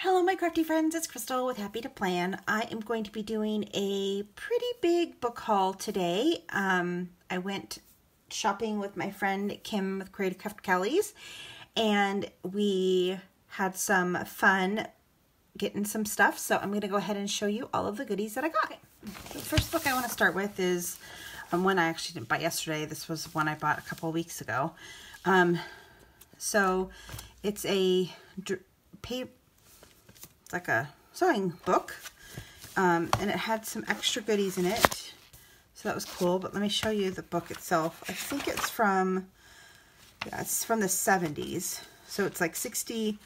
Hello my crafty friends, it's Crystal with Happy to Plan. I am going to be doing a pretty big book haul today. I went shopping with my friend Kim with Creative Craft Kelly's, and we had some fun getting some stuff, so I'm going to go ahead and show you all of the goodies that I got. Okay. The first book I want to start with is one I actually didn't buy yesterday. This was one I bought a couple of weeks ago. So it's it's like a sewing book, and it had some extra goodies in it, so that was cool. But let me show you the book itself. I think it's from, it's from the 70s, so it's like 60,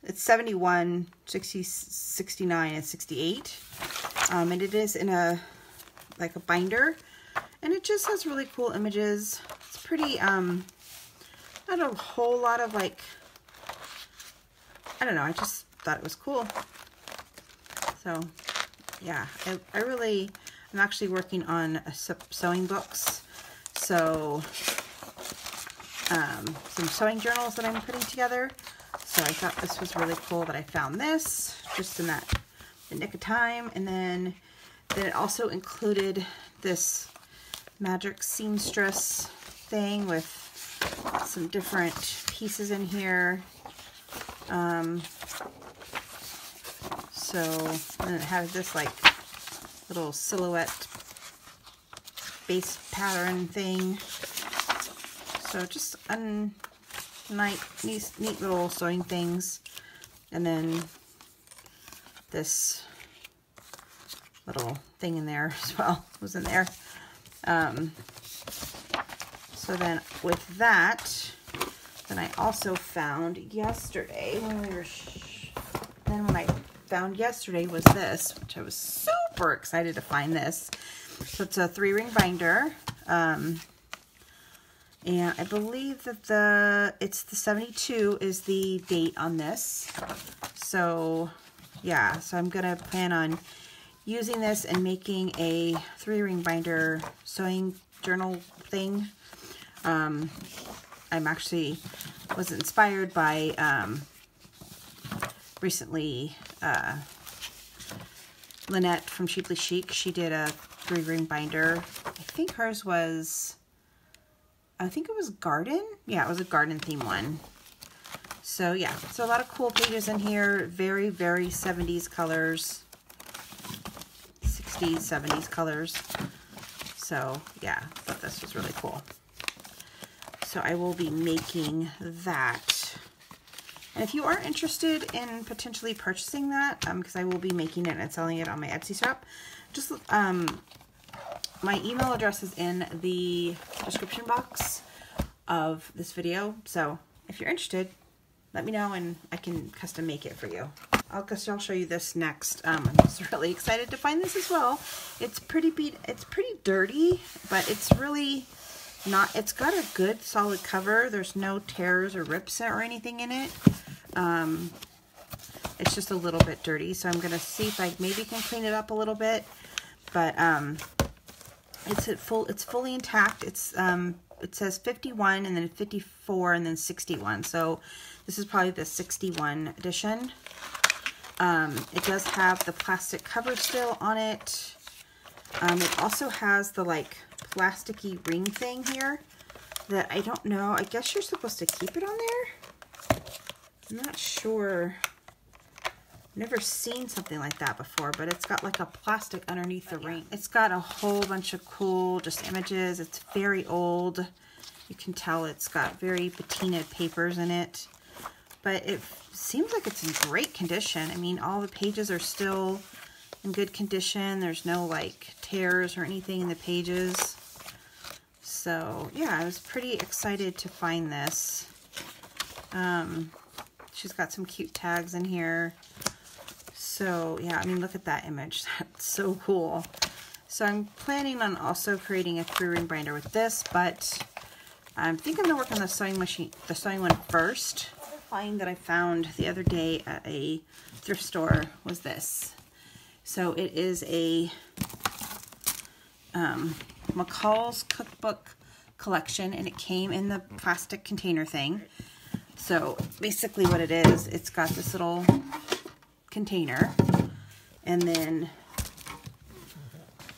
it's 71, 60, 69, and 68, and it is in a, like a binder, and it just has really cool images. It's pretty, not a whole lot of like, I don't know, I just thought it was cool. So yeah, I'm actually working on sewing books, so some sewing journals that I'm putting together. So I thought this was really cool that I found this just in the nick of time. And then it also included this magic seamstress thing with some different pieces in here. And it had this like little silhouette base pattern thing. So just neat little sewing things. And then this little thing in there as well was in there. So then with that, then I also found yesterday when we were, yesterday was this, which I was super excited to find this. So it's a 3-ring binder, and I believe that it's the 72 is the date on this. So yeah, so I'm gonna plan on using this and making a 3-ring binder sewing journal thing. Was inspired by recently Lynette from Sheeply Chic. She did a 3-ring binder. I think hers was, I think it was garden. Yeah, it was a garden theme one. So yeah, so a lot of cool pages in here. Very, very 70s colors, 60s, 70s colors. So yeah, I thought this was really cool. So I will be making that. And if you are interested in potentially purchasing that, because I will be making it and selling it on my Etsy shop, just my email address is in the description box of this video. So if you're interested, let me know and I can custom make it for you. I'll show you this next. I'm just really excited to find this as well. It's pretty dirty, but it's really not, it's got a good solid cover. There's no tears or rips or anything in it. It's just a little bit dirty, so I'm gonna see if I maybe can clean it up a little bit. But it's fully intact. It's it says 51 and then 54 and then 61. So this is probably the 61 edition. It does have the plastic cover still on it. It also has the like plasticky ring thing here that I don't know. I guess you're supposed to keep it on there. I'm not sure. Never seen something like that before, but it's got like a plastic underneath the ring. It's got a whole bunch of cool just images. It's very old. You can tell it's got very patinaed papers in it, but it seems like it's in great condition. I mean, all the pages are still in good condition. There's no like tears or anything in the pages. So yeah, I was pretty excited to find this. She's got some cute tags in here. So yeah, I mean, look at that image. That's so cool. So I'm planning on also creating a 3-ring binder with this, but I think I'm gonna work on the sewing machine, the sewing one first. The other find that I found the other day at a thrift store was this. So it is a Mccall's Cookbook collection, and it came in the plastic container thing. So basically what it is, it's got this little container. And then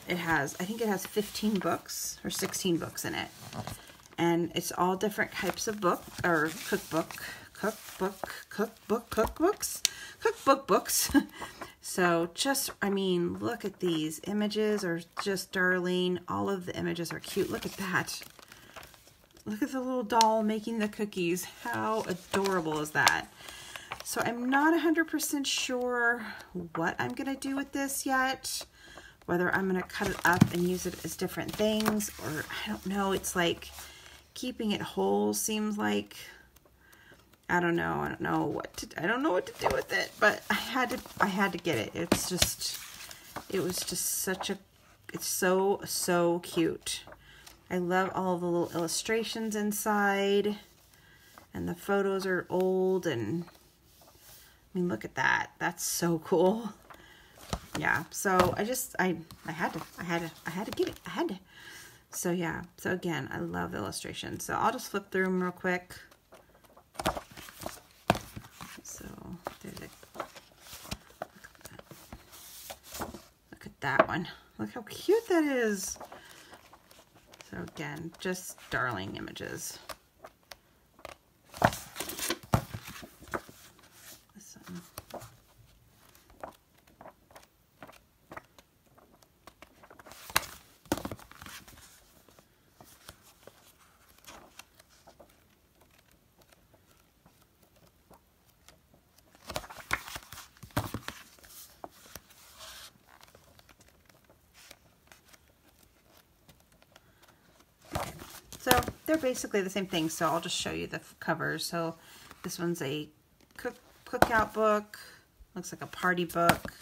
it has, I think it has 15 books or 16 books in it. And it's all different types of book or cookbook books. So just, I mean, look at these images are just darling. All of the images are cute. Look at that. Look at the little doll making the cookies. How adorable is that? So I'm not 100% sure what I'm going to do with this yet. Whether I'm going to cut it up and use it as different things, or I don't know. It's like keeping it whole seems like, I don't know. I don't know what to do with it, but I had to get it. It was just such a, it's so cute. I love all the little illustrations inside, and the photos are old, and I mean, look at that. That's so cool. Yeah. So I had to get it. I had to. So yeah. So again, I love the illustrations. So I'll just flip through them real quick. So look at that one. Look how cute that is. So again, just darling images. This one. So they're basically the same thing, so I'll just show you the covers. So this one's a cookout book, looks like a party book,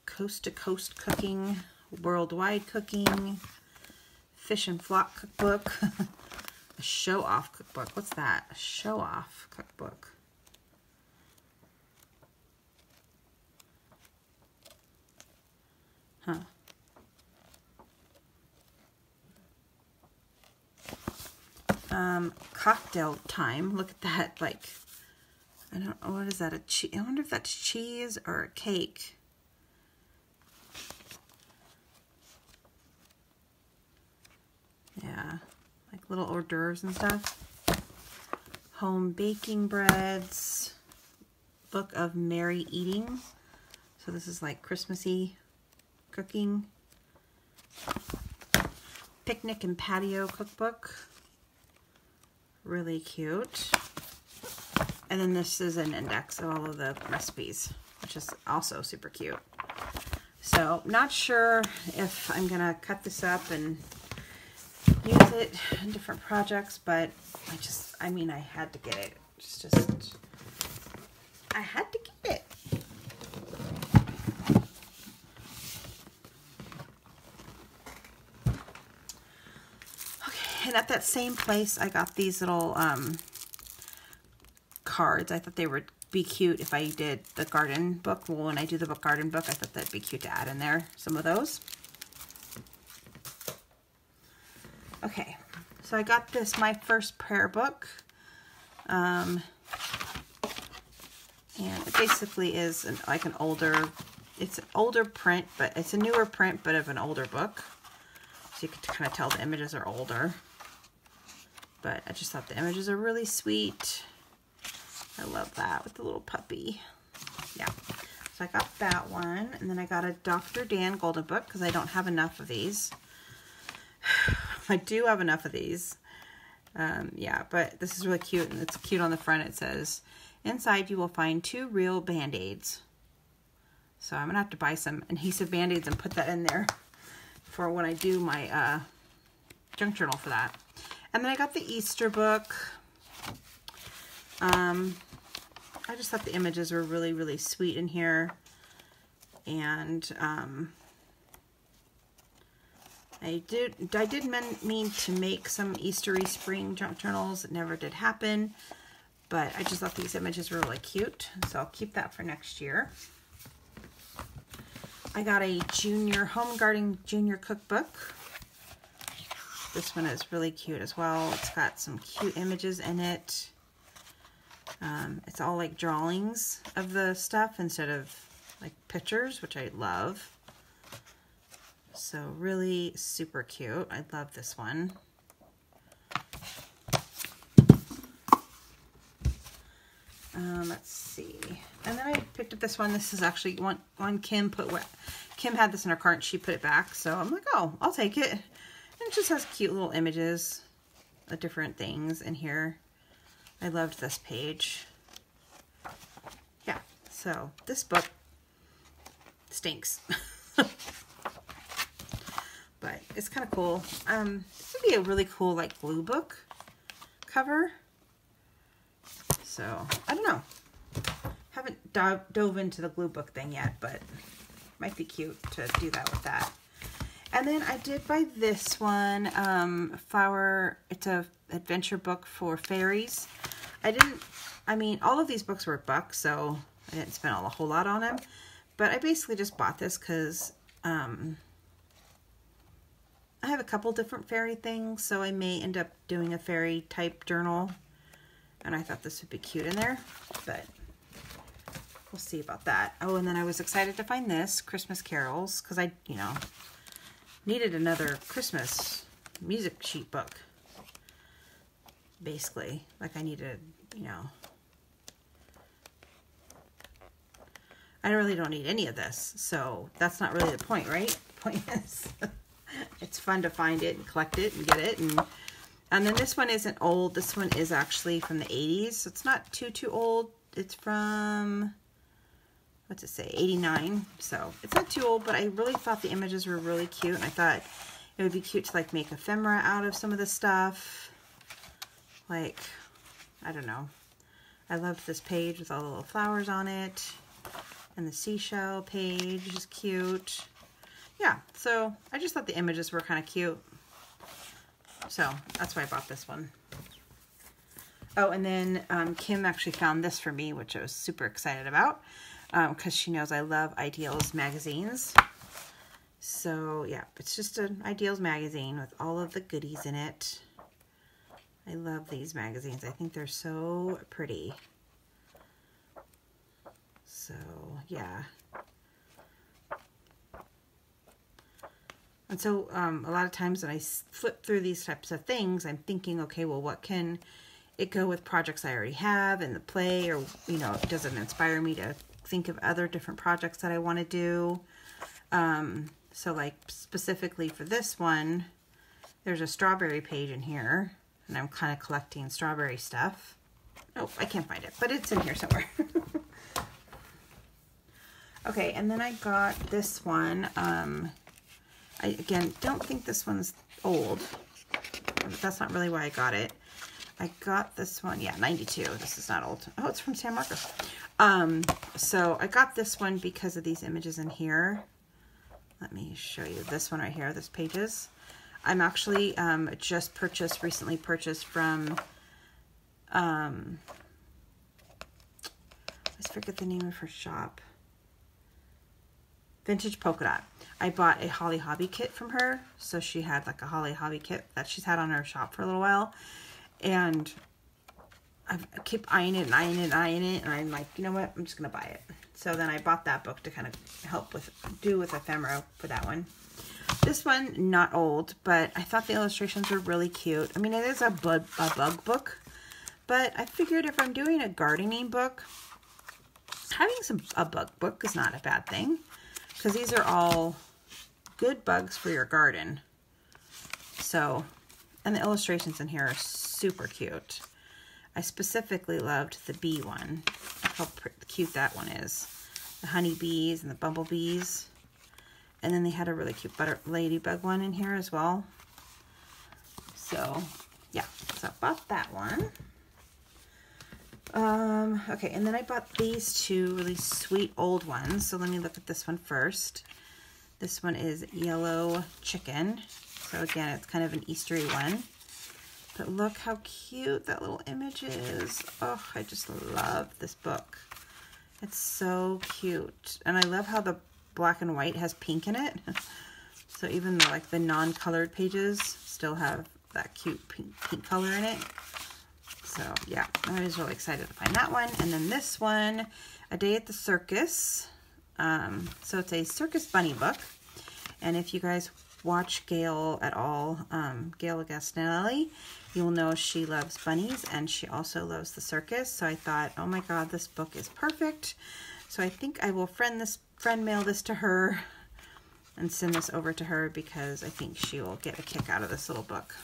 coast to coast cooking, worldwide cooking, fish and flock cookbook, a show off cookbook. What's that? A show off cookbook. Huh. Cocktail time. Look at that. Like, I don't know, what is that? I wonder if that's cheese or a cake. Yeah, like little hors d'oeuvres and stuff. Home baking breads. Book of Merry Eating. So this is like Christmassy cooking. Picnic and patio cookbook. Really cute. And then this is an index of all of the recipes, which is also super cute. So not sure if I'm gonna cut this up and use it in different projects, but I mean, I had to get it. It's just, I had to get it. And at that same place, I got these little cards. I thought they would be cute if I did the garden book. Well, when I do the garden book, I thought that'd be cute to add in there, some of those. Okay, so I got this, my first prayer book. And it basically is like an older, it's an older print, but it's a newer print, but of an older book. So you can kind of tell the images are older. But I just thought the images are really sweet. I love that with the little puppy. Yeah. So I got that one. And then I got a Dr. Dan Golden book because I don't have enough of these. I do have enough of these. Yeah, but this is really cute. And it's cute on the front. It says, inside you will find 2 real Band-Aids. So I'm going to have to buy some adhesive Band-Aids and put that in there for when I do my junk journal for that. And then I got the Easter book. I just thought the images were really, really sweet in here. And I did mean to make some Eastery spring junk journals. It never did happen. But I just thought these images were really cute. So I'll keep that for next year. I got a junior home garden junior cookbook. This one is really cute as well. It's got some cute images in it. It's all like drawings of the stuff instead of like pictures, which I love. So really super cute. I love this one. Let's see. And then I picked up this one. This is actually one Kim had this in her cart and she put it back. So I'm like, oh, I'll take it. And it just has cute little images of different things in here. I loved this page. Yeah, so this book stinks. But it's kind of cool. This would be a really cool like glue book cover. So I don't know. Haven't dove into the glue book thing yet, but might be cute to do that with that. And then I did buy this one, it's a adventure book for Fairies. I mean, all of these books were $1, so I didn't spend a whole lot on them. But I basically just bought this because I have a couple different fairy things, so I may end up doing a fairy type journal. And I thought this would be cute in there, but we'll see about that. Oh, and then I was excited to find this, Christmas Carols, because I, needed another Christmas music sheet book. Basically, like I needed, I really don't need any of this, so that's not really the point, right? The point is, it's fun to find it and collect it and get it, and then this one isn't old. This one is actually from the 80s, so it's not too old. It's from, what's it say, 89, so it's not too old, but I really thought the images were really cute, and I thought it would be cute to like make ephemera out of some of the stuff. Like, I don't know. I loved this page with all the little flowers on it, and the seashell page is cute. Yeah, so I just thought the images were kind of cute. So that's why I bought this one. Oh, and then Kim actually found this for me, which I was super excited about, because she knows I love Ideals magazines. So yeah, it's just an Ideals magazine with all of the goodies in it. I love these magazines. I think they're so pretty. So yeah. And so a lot of times when I flip through these types of things, I'm thinking, okay, well, what can it go with projects I already have in the play, or, does it inspire me to think of other different projects that I want to do? So like specifically for this one, there's a strawberry page in here, and I'm kind of collecting strawberry stuff. Oh, I can't find it, but it's in here somewhere. Okay, and then I got this one. I, again, don't think this one's old, but that's not really why I got it. I got this one, yeah, 92. This is not old. Oh, it's from San Marcos. So I got this one because of these images in here. Let me show you this one right here, this pages. I'm actually just recently purchased from, I forget the name of her shop. Vintage Polka Dot. I bought a Holly Hobby kit from her. So she had like a Holly Hobby kit that she's had on her shop for a little while. And I keep eyeing it and eyeing it and eyeing it. And I'm like, you know what? I'm just going to buy it. So then I bought that book to kind of help with ephemera for that one. This one, not old, but I thought the illustrations were really cute. I mean, it is a bug book. But I figured if I'm doing a gardening book, having a bug book is not a bad thing. Because these are all good bugs for your garden. So, and the illustrations in here are super cute. I specifically loved the bee one. Look how cute that one is. The honeybees and the bumblebees. And then they had a really cute ladybug one in here as well. So, yeah. So I bought that one. Okay, and then I bought these two really sweet old ones. So let me look at this one first. This one is Yellow Chicken. So again, it's kind of an Eastery one. But look how cute that little image is. Oh, I just love this book. It's so cute. And I love how the black and white has pink in it. So even the non-colored pages still have that cute pink color in it. So yeah, I was really excited to find that one. And then this one, A Day at the Circus. So it's a circus bunny book. And if you guys watch Gail at all, Gail Agostinelli, you'll know she loves bunnies and she also loves the circus. So I thought, oh my God, this book is perfect. So I think I will friend mail this to her and send this over to her because I think she will get a kick out of this little book.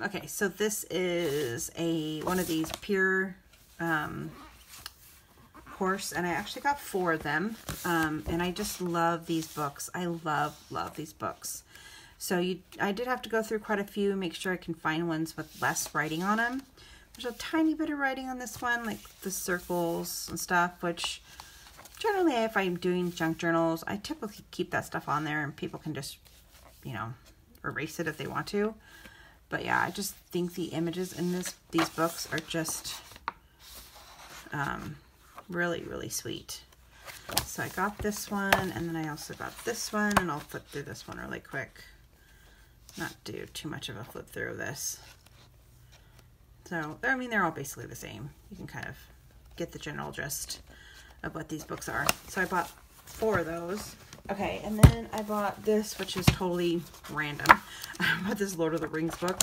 Okay, so this is one of these pure course, and I actually got 4 of them, and I just love these books. I love these books. So I did have to go through quite a few, make sure I can find ones with less writing on them. There's a tiny bit of writing on this one, like the circles and stuff, which generally if I'm doing junk journals, I typically keep that stuff on there and people can just, you know, erase it if they want to. But yeah, I just think the images in these books are just really sweet. So I got this one, and then I also got this one, and I'll flip through this one really quick. Not do too much of a flip through of this. So, I mean, they're all basically the same. You can kind of get the general gist of what these books are. So I bought 4 of those. Okay, and then I bought this, which is totally random. I bought this Lord of the Rings book,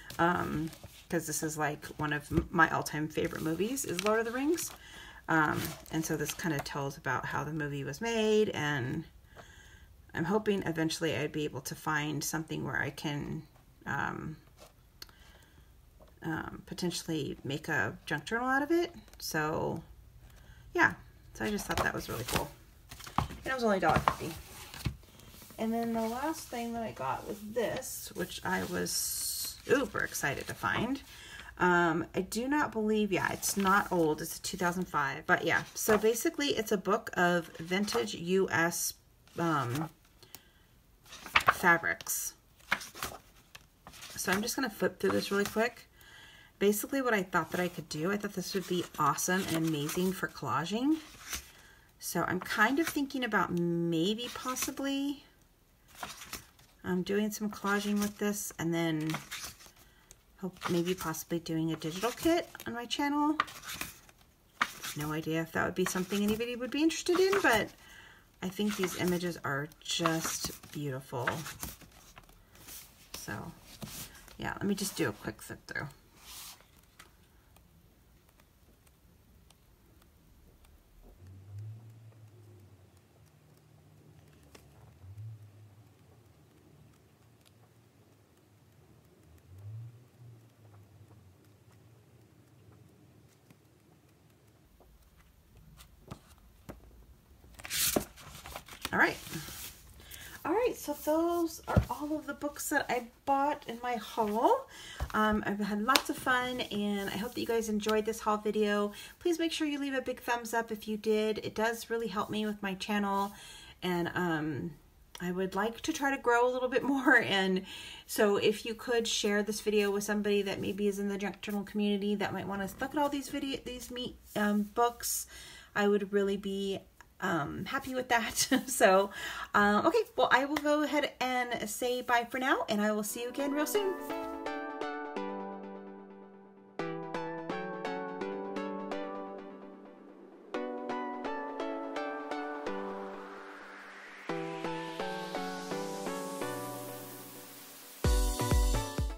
because this is like one of my all-time favorite movies is Lord of the Rings. And so this kind of tells about how the movie was made, and I'm hoping eventually I'd be able to find something where I can potentially make a junk journal out of it. So yeah, so I just thought that was really cool. And it was only $1.50. And then the last thing that I got was this, which I was super excited to find. I do not believe, yeah, it's not old. It's a 2005. But yeah, so basically it's a book of vintage U.S. fabrics. So I'm just going to flip through this really quick. Basically what I thought that I could do, I thought this would be awesome and amazing for collaging. So I'm kind of thinking about maybe possibly doing some collaging with this, and then maybe possibly doing a digital kit on my channel. No idea if that would be something anybody would be interested in, but I think these images are just beautiful. So yeah, let me just do a quick flip through. All right, so those are all of the books that I bought in my haul. I've had lots of fun, and I hope that you guys enjoyed this haul video. Please make sure you leave a big thumbs up if you did. It does really help me with my channel, and I would like to try to grow a little bit more. And so if you could share this video with somebody that maybe is in the junk journal community that might want to look at all these books, I would really be happy with that. So, okay, well, I will go ahead and say bye for now, and I will see you again real soon.